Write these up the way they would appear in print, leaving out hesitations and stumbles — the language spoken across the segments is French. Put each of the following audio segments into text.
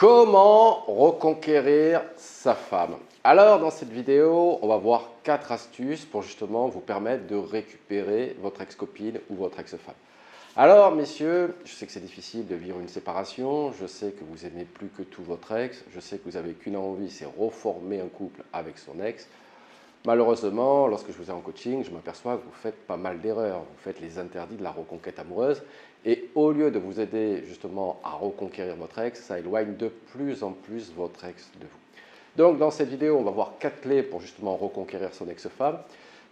Comment reconquérir sa femme? Alors, dans cette vidéo, on va voir 4 astuces pour justement vous permettre de récupérer votre ex-copine ou votre ex-femme. Alors, messieurs, je sais que c'est difficile de vivre une séparation, je sais que vous aimez plus que tout votre ex, je sais que vous avez qu'une envie, c'est reformer un couple avec son ex. Malheureusement, lorsque je vous ai en coaching, je m'aperçois que vous faites pas mal d'erreurs. Vous faites les interdits de la reconquête amoureuse. Et au lieu de vous aider justement à reconquérir votre ex, ça éloigne de plus en plus votre ex de vous. Donc dans cette vidéo, on va voir 4 clés pour justement reconquérir son ex-femme.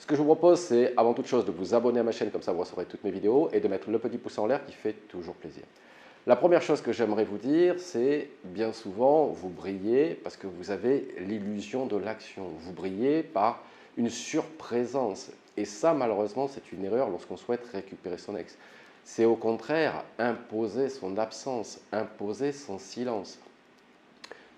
Ce que je vous propose, c'est avant toute chose de vous abonner à ma chaîne, comme ça vous recevrez toutes mes vidéos, et de mettre le petit pouce en l'air qui fait toujours plaisir. La première chose que j'aimerais vous dire, c'est bien souvent, vous brillez parce que vous avez l'illusion de l'action. Vous brillez par une surprésence. Et ça, malheureusement, c'est une erreur lorsqu'on souhaite récupérer son ex. C'est au contraire imposer son absence, imposer son silence.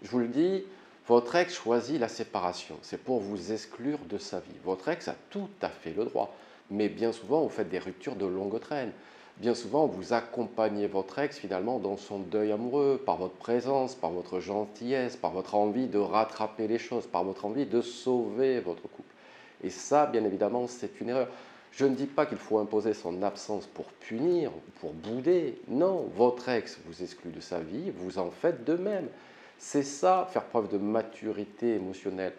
Je vous le dis, votre ex choisit la séparation. C'est pour vous exclure de sa vie. Votre ex a tout à fait le droit. Mais bien souvent, vous faites des ruptures de longue traîne. Bien souvent, vous accompagnez votre ex finalement dans son deuil amoureux, par votre présence, par votre gentillesse, par votre envie de rattraper les choses, par votre envie de sauver votre couple. Et ça, bien évidemment, c'est une erreur. Je ne dis pas qu'il faut imposer son absence pour punir ou pour bouder. Non, votre ex vous exclut de sa vie, vous en faites de même. C'est ça, faire preuve de maturité émotionnelle.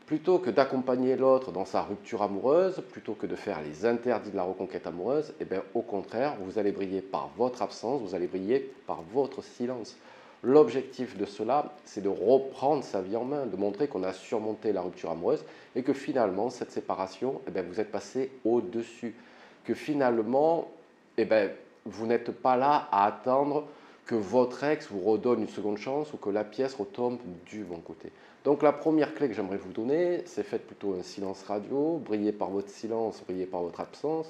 Plutôt que d'accompagner l'autre dans sa rupture amoureuse, plutôt que de faire les interdits de la reconquête amoureuse, eh bien, au contraire, vous allez briller par votre absence, vous allez briller par votre silence. L'objectif de cela, c'est de reprendre sa vie en main, de montrer qu'on a surmonté la rupture amoureuse et que finalement, cette séparation, eh bien, vous êtes passé au-dessus. Que finalement, eh bien, vous n'êtes pas là à attendre que votre ex vous redonne une seconde chance ou que la pièce retombe du bon côté. Donc la première clé que j'aimerais vous donner, c'est faites plutôt un silence radio, brillez par votre silence, brillez par votre absence,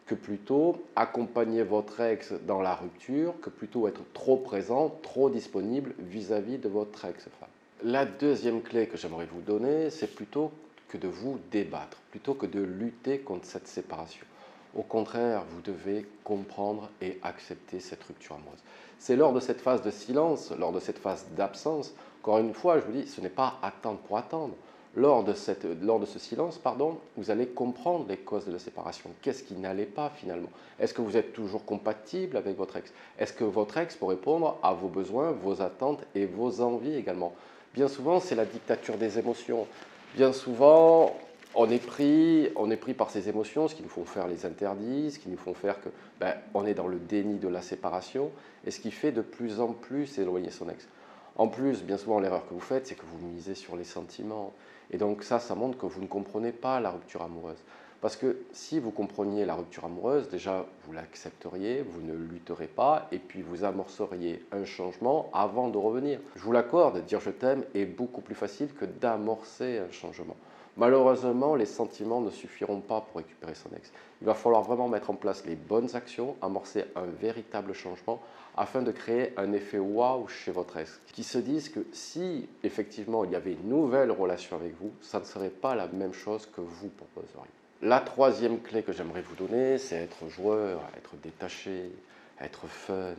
que plutôt accompagner votre ex dans la rupture, que plutôt être trop présent, trop disponible vis-à-vis de votre ex-femme. La deuxième clé que j'aimerais vous donner, c'est plutôt que de vous débattre, plutôt que de lutter contre cette séparation. Au contraire, vous devez comprendre et accepter cette rupture amoureuse. C'est lors de cette phase de silence, lors de cette phase d'absence, encore une fois, je vous dis, ce n'est pas attendre pour attendre. Lors de ce silence, vous allez comprendre les causes de la séparation. Qu'est-ce qui n'allait pas finalement? Est-ce que vous êtes toujours compatible avec votre ex? Est-ce que votre ex peut répondre à vos besoins, vos attentes et vos envies également? Bien souvent, c'est la dictature des émotions. Bien souvent, on est pris par ces émotions, ce qui nous font faire les interdits, ce qui nous font faire que on est dans le déni de la séparation, et ce qui fait de plus en plus éloigner son ex. En plus, bien souvent, l'erreur que vous faites, c'est que vous misez sur les sentiments. Et donc ça montre que vous ne comprenez pas la rupture amoureuse. Parce que si vous compreniez la rupture amoureuse, déjà, vous l'accepteriez, vous ne lutterez pas, et puis vous amorceriez un changement avant de revenir. Je vous l'accorde, dire je t'aime est beaucoup plus facile que d'amorcer un changement. Malheureusement, les sentiments ne suffiront pas pour récupérer son ex. Il va falloir vraiment mettre en place les bonnes actions, amorcer un véritable changement afin de créer un effet waouh chez votre ex. Qui se disent que si effectivement il y avait une nouvelle relation avec vous, ça ne serait pas la même chose que vous proposeriez. La troisième clé que j'aimerais vous donner, c'est être joueur, être détaché, être fun.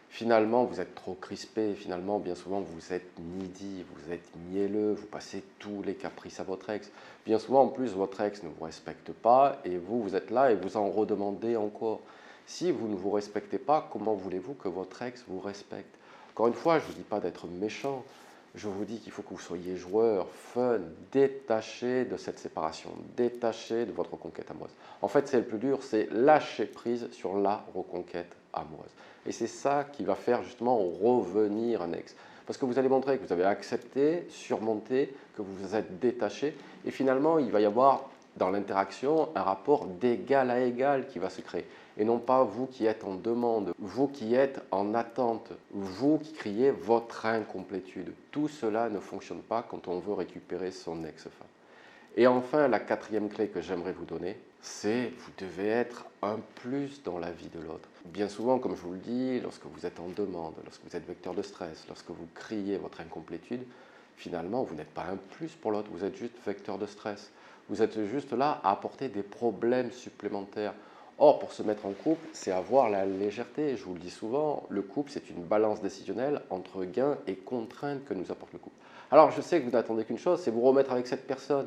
Finalement, vous êtes trop crispé, finalement, bien souvent, vous êtes needy, vous êtes mielleux, vous passez tous les caprices à votre ex. Bien souvent, en plus, votre ex ne vous respecte pas et vous êtes là et vous en redemandez encore. Si vous ne vous respectez pas, comment voulez-vous que votre ex vous respecte? Encore une fois, je ne vous dis pas d'être méchant, je vous dis qu'il faut que vous soyez joueur, fun, détaché de cette séparation, détaché de votre reconquête amoureuse. En fait, c'est le plus dur, c'est lâcher prise sur la reconquête amoureuse. Et c'est ça qui va faire justement revenir un ex. Parce que vous allez montrer que vous avez accepté, surmonté, que vous vous êtes détaché. Et finalement, il va y avoir dans l'interaction un rapport d'égal à égal qui va se créer. Et non pas vous qui êtes en demande, vous qui êtes en attente, vous qui criez votre incomplétude. Tout cela ne fonctionne pas quand on veut récupérer son ex-femme. Et enfin, la quatrième clé que j'aimerais vous donner, c'est vous devez être un plus dans la vie de l'autre. Bien souvent, comme je vous le dis, lorsque vous êtes en demande, lorsque vous êtes vecteur de stress, lorsque vous criez votre incomplétude, finalement, vous n'êtes pas un plus pour l'autre, vous êtes juste vecteur de stress. Vous êtes juste là à apporter des problèmes supplémentaires. Or, pour se mettre en couple, c'est avoir la légèreté. Je vous le dis souvent, le couple, c'est une balance décisionnelle entre gains et contraintes que nous apporte le couple. Alors, je sais que vous n'attendez qu'une chose, c'est vous remettre avec cette personne.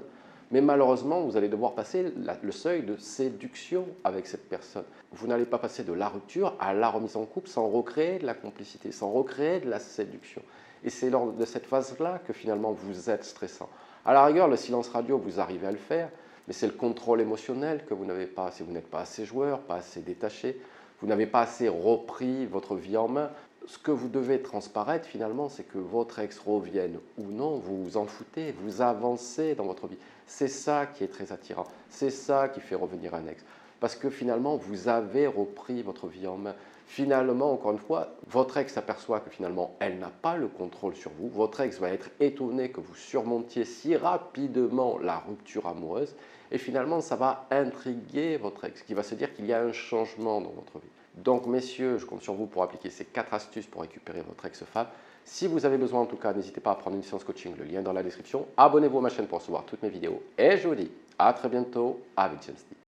Mais malheureusement, vous allez devoir passer le seuil de séduction avec cette personne. Vous n'allez pas passer de la rupture à la remise en couple sans recréer de la complicité, sans recréer de la séduction. Et c'est lors de cette phase-là que finalement vous êtes stressant. À la rigueur, le silence radio, vous arrivez à le faire, mais c'est le contrôle émotionnel que vous n'avez pas. Si vous n'êtes pas assez joueur, pas assez détaché, vous n'avez pas assez repris votre vie en main. Ce que vous devez transparaître finalement, c'est que votre ex revienne ou non, vous vous en foutez, vous avancez dans votre vie. C'est ça qui est très attirant, c'est ça qui fait revenir un ex. Parce que finalement, vous avez repris votre vie en main. Finalement, encore une fois, votre ex s'aperçoit que finalement, elle n'a pas le contrôle sur vous. Votre ex va être étonné que vous surmontiez si rapidement la rupture amoureuse. Et finalement, ça va intriguer votre ex, qui va se dire qu'il y a un changement dans votre vie. Donc, messieurs, je compte sur vous pour appliquer ces 4 astuces pour récupérer votre ex-femme. Si vous avez besoin, en tout cas, n'hésitez pas à prendre une séance coaching, le lien dans la description. Abonnez-vous à ma chaîne pour recevoir toutes mes vidéos. Et je vous dis à très bientôt avec James Steve.